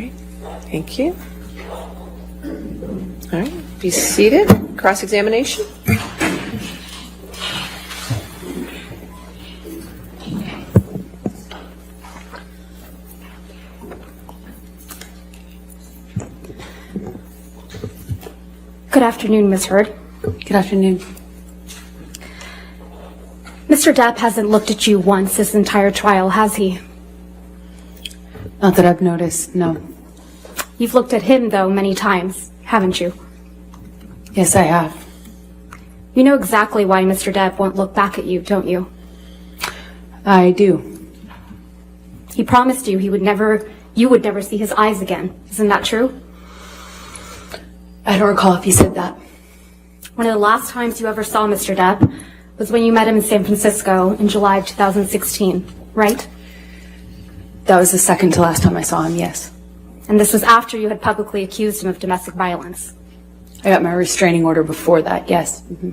right. Thank you. All right. Be seated. Cross-examination. Good afternoon, Ms. Heard. Good afternoon. Mr. Depp hasn't looked at you once this entire trial, has he? Not that I've noticed, no. You've looked at him, though, many times, haven't you? Yes, I have. You know exactly why Mr. Depp won't look back at you, don't you? I do. He promised you you would never see his eyes again. Isn't that true? I don't recall if he said that. One of the last times you ever saw Mr. Depp was when you met him in San Francisco in July of 2016, right? That was the second to last time I saw him, yes. And this was after you had publicly accused him of domestic violence. I got my restraining order before that, yes. Mm-hmm.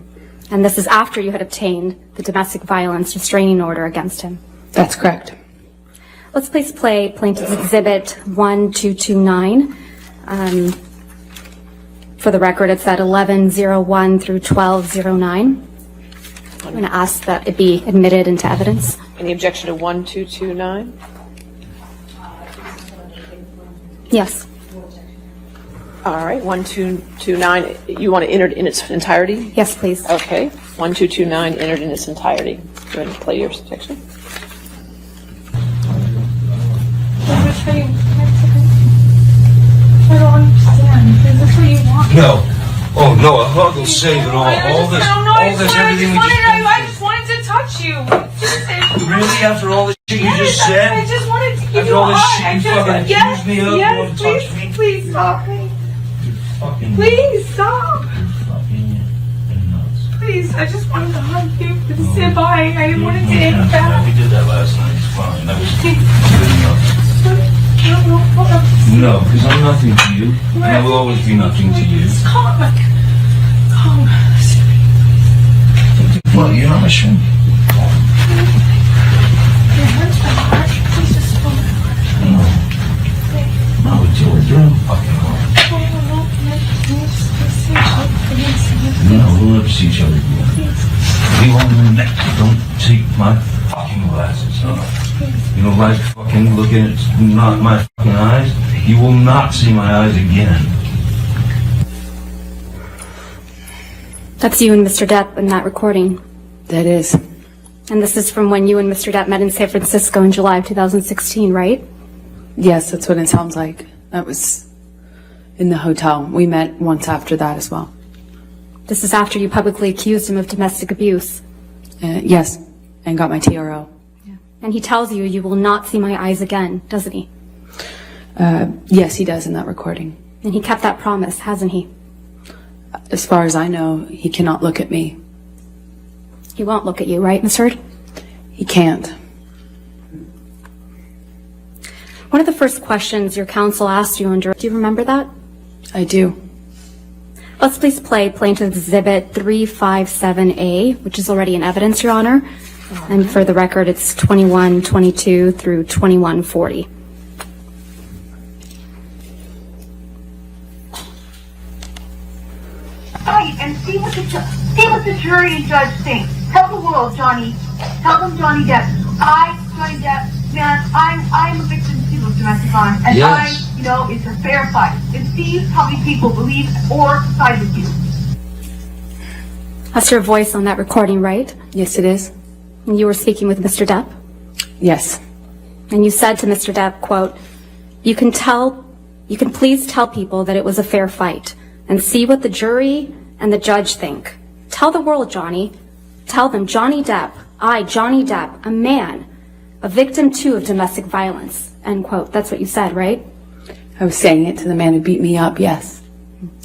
And this is after you had obtained the domestic violence restraining order against him. That's correct. Let's please play Plaintiff's Exhibit 1229. For the record, it's at 1101 through 1209. I'm going to ask that it be admitted into evidence. Any objection to 1229? Yes. All right. 1229. You want to enter it in its entirety? Yes, please. Okay. 1229 entered in its entirety. Go ahead and play your section. I don't understand. Is this what you want? No. Oh no, a hug will save it all. All this, everything we just been I just wanted to touch you. through. Really? After all the shit you just said? I just wanted to give After you a all this hug. shit you fucking accused me of, you want to touch me? Please stop me. Fucking Please stop. fucking nuts. Please, I just wanted to hug you. To say bye. I didn't want to take Yeah, back. we did that last night. It's fine. That was good enough. No, because I'm nothing to you, and I will always be nothing to you. Calm. Well, you're not my friend. No, it's your fucking hard. No, we'll never see each other again. We won't next. Don't take my fucking glasses off. You don't like fucking looking at not my fucking eyes? You will not see my eyes again. That's you and Mr. Depp in that recording. That is. And this is from when you and Mr. Depp met in San Francisco in July of 2016, right? Yes, that's what it sounds like. That was in the hotel. We met once after that as well. This is after you publicly accused him of domestic abuse. Yes, and got my TRO. And he tells you you will not see my eyes again, doesn't he? Yes, he does in that recording. And he kept that promise, hasn't he? As far as I know, he cannot look at me. He won't look at you, right, Ms. Heard? He can't. One of the first questions your counsel asked you do you remember that? I do. Let's please play Plaintiff's Exhibit 357A, which is already in evidence, Your Honor. And for the record, it's 2122 through 2140. Right, and see what the jury and judge think. Tell the world, Johnny. Tell them, Johnny Depp. Johnny Depp, man, I'm a victim too of domestic violence, and Yes. it's a fair fight. And see how many people believe or side with you. That's your voice on that recording, right? Yes, it is. And you were speaking with Mr. Depp? Yes. And you said to Mr. Depp, quote, you can please tell people that it was a fair fight and see what the jury and the judge think. Tell the world, Johnny. Tell them, Johnny Depp, Johnny Depp, a man, a victim too of domestic violence, end quote. That's what you said, right? I was saying it to the man who beat me up, yes.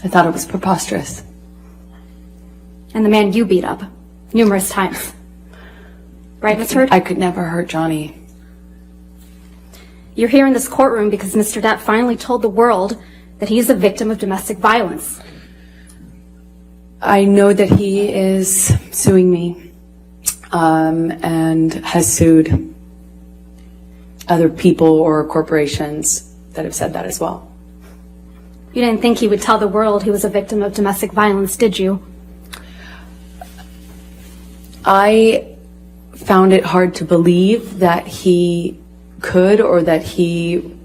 I thought it was preposterous. And the man you beat up numerous times. Right, Ms. Heard? I could never hurt Johnny. You're here in this courtroom because Mr. Depp finally told the world that he is a victim of domestic violence. I know that he is suing me and has sued other people or corporations that have said that as well. You didn't think he would tell the world he was a victim of domestic violence, did you? I found it hard to believe that he could or that he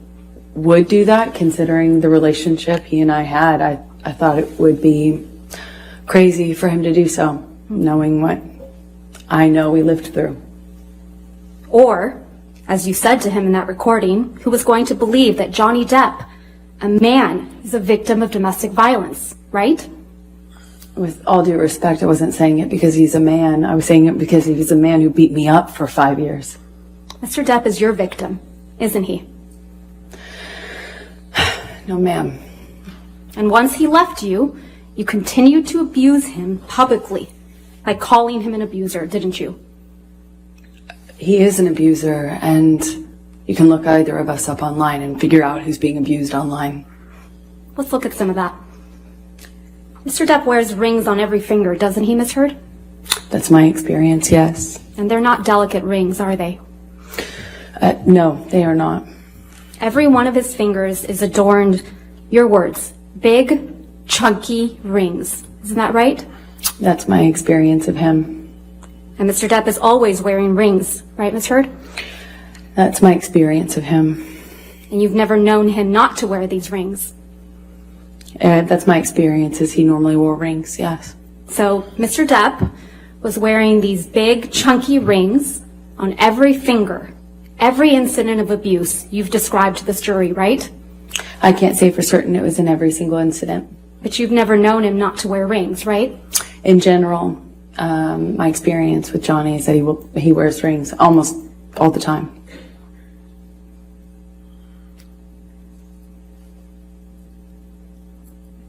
would do that, considering the relationship he and I had. I thought it would be crazy for him to do so, knowing what I know we lived through. Or, as you said to him in that recording, who was going to believe that Johnny Depp, a man, is a victim of domestic violence, right? With all due respect, I wasn't saying it because he's a man. I was saying it because he was a man who beat me up for 5 years. Mr. Depp is your victim, isn't he? No, ma'am. And once he left you, you continued to abuse him publicly by calling him an abuser, didn't you? He is an abuser, and you can look either of us up online and figure out who's being abused online. Let's look at some of that. Mr. Depp wears rings on every finger, doesn't he, Miss Heard? That's my experience, yes. And they're not delicate rings, are they? No, they are not. Every one of his fingers is adorned, your words, big, chunky rings. Isn't that right? That's my experience of him. And Mr. Depp is always wearing rings, right, Miss Heard? That's my experience of him. And you've never known him not to wear these rings. That's my experience, is he normally wore rings, yes. So Mr. Depp was wearing these big, chunky rings on every finger. Every incident of abuse you've described to this jury, right? I can't say for certain it was in every single incident. But you've never known him not to wear rings, right? In general, my experience with Johnny is that he wears rings almost all the time.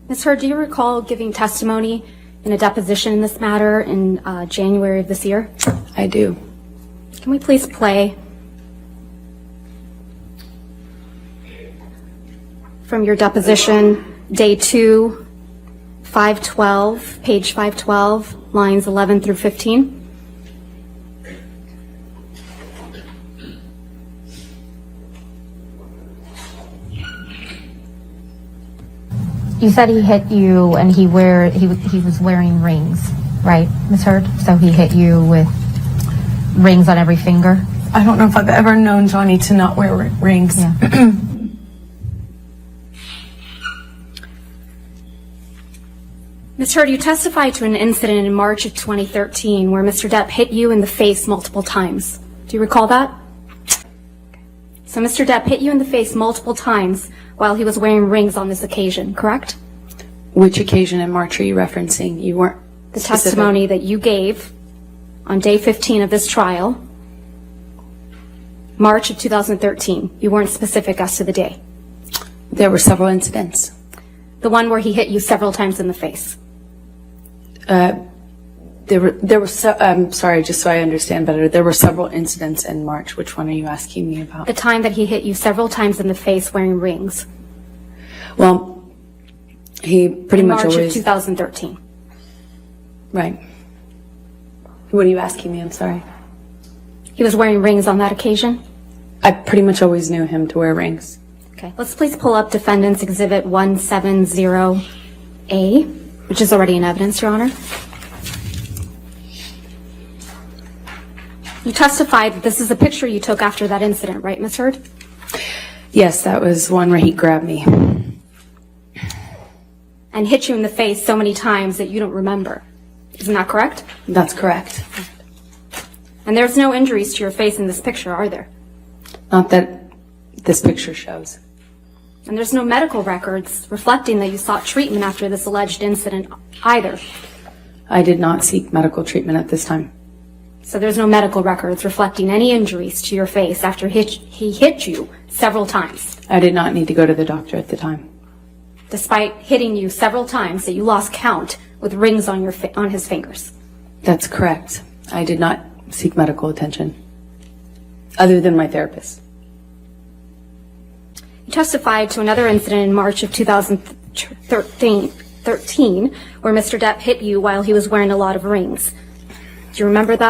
Ms. Heard, do you recall giving testimony in a deposition in this matter in January of this year? I do. Can we please play from your deposition, day 2, 512, page 512, lines 11 through 15? You said he hit you and he was wearing rings, right, Ms. Heard? So he hit you with rings on every finger? I don't know if I've ever known Johnny to not wear rings. Yeah. Ms. Heard, you testified to an incident in March of 2013 where Mr. Depp hit you in the face multiple times. Do you recall that? So Mr. Depp hit you in the face multiple times while he was wearing rings on this occasion, correct? Which occasion in March are you referencing? You weren't The specific. testimony that you gave on day 15 of this trial, March of 2013. You weren't specific as to the day. There were several incidents. The one where he hit you several times in the face. I'm sorry, just so I understand better. There were several incidents in March. Which one are you asking me about? The time that he hit you several times in the face wearing rings. Well, he pretty much March of always. 2013. Right. What are you asking me? I'm sorry. He was wearing rings on that occasion? I pretty much always knew him to wear rings. Okay, let's please pull up Defendant's Exhibit 170A, which is already in evidence, Your Honor. You testified that this is a picture you took after that incident, right, Ms. Heard? Yes, that was one where he grabbed me. And hit you in the face so many times that you don't remember. Isn't that correct? That's correct. And there's no injuries to your face in this picture, are there? Not that this picture shows. And there's no medical records reflecting that you sought treatment after this alleged incident either. I did not seek medical treatment at this time. So there's no medical records reflecting any injuries to your face after he hit you several times, I did not need to go to the doctor at the time. despite hitting you several times that you lost count with rings on on his fingers. That's correct. I did not seek medical attention, other than my therapist. You testified to another incident in March of 2013 where Mr. Depp hit you while he was wearing a lot of rings. Do you remember that?